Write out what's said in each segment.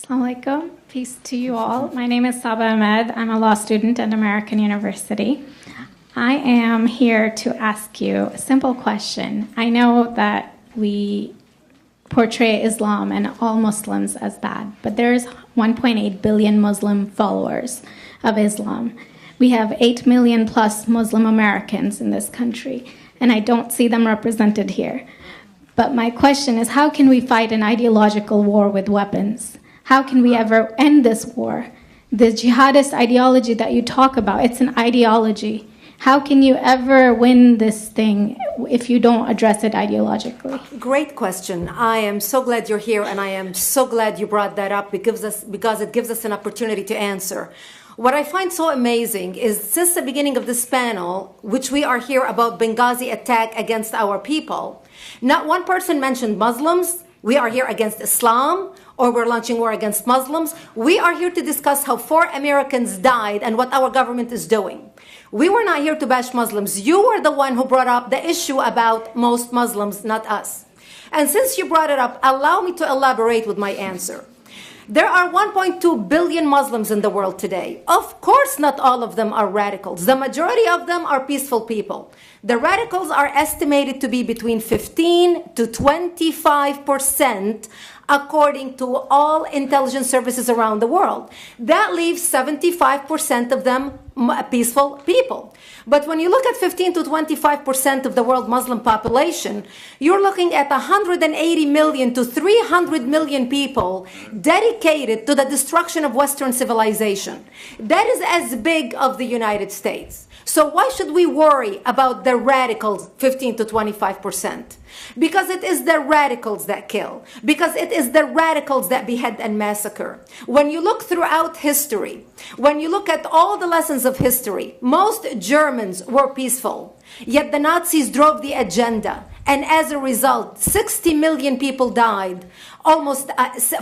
Assalamu alaikum. Peace to you all. My name is Saba Ahmed. I'm a law student at American University. I am here to ask you a simple question. I know that we portray Islam and all Muslims as bad, but there's 1.8 billion Muslim followers of Islam. We have 8 million plus Muslim Americans in this country, and I don't see them represented here. But my question is, how can we fight an ideological war with weapons? How can we ever end this war? The jihadist ideology that you talk about, it's an ideology. How can you ever win this thing if you don't address it ideologically? Great question. I am so glad you're here, and I am so glad you brought that up because it gives us an opportunity to answer. What I find so amazing is since the beginning of this panel, which we are here about Benghazi attack against our people, not one person mentioned Muslims. We are here against Islam, or we're launching war against Muslims. We are here to discuss how 4 Americans died and what our government is doing. We were not here to bash Muslims. You were the one who brought up the issue about most Muslims, not us. And since you brought it up, allow me to elaborate with my answer. There are 1.2 billion Muslims in the world today. Of course, not all of them are radicals. The majority of them are peaceful people. The radicals are estimated to be between 15 to 25%, according to all intelligence services around the world. That leaves 75% of them peaceful people. But when you look at 15 to 25% of the world Muslim population, you're looking at 180 million to 300 million people dedicated to the destruction of Western civilization. That is as big of the United States. So why should we worry about the radicals, 15 to 25%? Because it is the radicals that kill. Because it is the radicals that behead and massacre. When you look throughout history, when you look at all the lessons of history, most Germans were peaceful. Yet the Nazis drove the agenda. And as a result, 60 million people died. Almost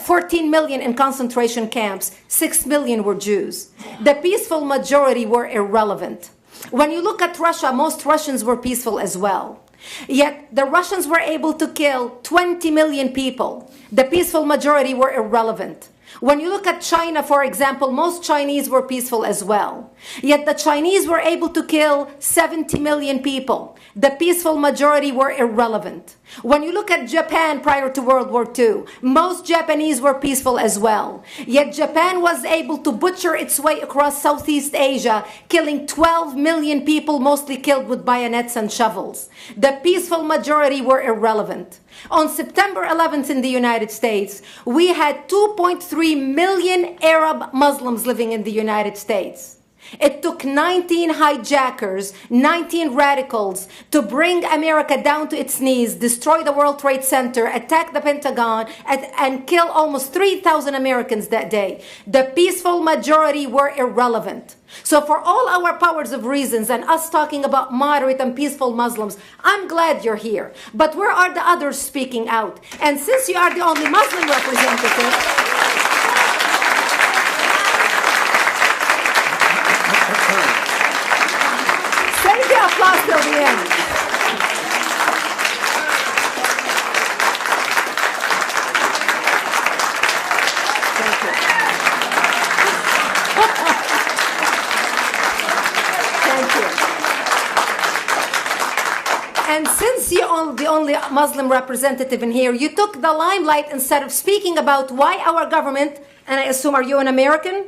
14 million in concentration camps. 6 million were Jews. The peaceful majority were irrelevant. When you look at Russia, most Russians were peaceful as well. Yet the Russians were able to kill 20 million people. The peaceful majority were irrelevant. When you look at China, for example, most Chinese were peaceful as well. Yet the Chinese were able to kill 70 million people. The peaceful majority were irrelevant. When you look at Japan prior to World War II, most Japanese were peaceful as well. Yet Japan was able to butcher its way across Southeast Asia, killing 12 million people, mostly killed with bayonets and shovels. The peaceful majority were irrelevant. On September 11th in the United States, we had 2.3 million Arab Muslims living in the United States. It took 19 hijackers, 19 radicals to bring America down to its knees, destroy the World Trade Center, attack the Pentagon, and kill almost 3,000 Americans that day. The peaceful majority were irrelevant. So for all our powers of reasons and us talking about moderate and peaceful Muslims, I'm glad you're here. But where are the others speaking out? And since you are the only Muslim representative, save the applause till the end. Thank you. Thank you. And since you're the only Muslim representative in here, you took the limelight instead of speaking about why our government, and I assume, are you an American?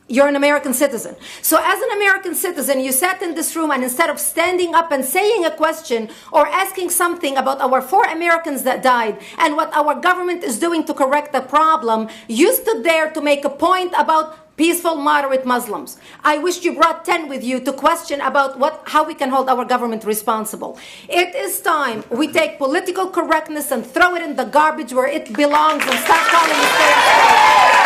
You're an American citizen. So as an American citizen, you sat in this room and instead of standing up and saying a question or asking something about our 4 Americans that died and what our government is doing to correct the problem, you stood there to make a point about peaceful, moderate Muslims. I wish you brought 10 with you to question about how we can hold our government responsible. It is time we take political correctness and throw it in the garbage where it belongs and start calling it fair.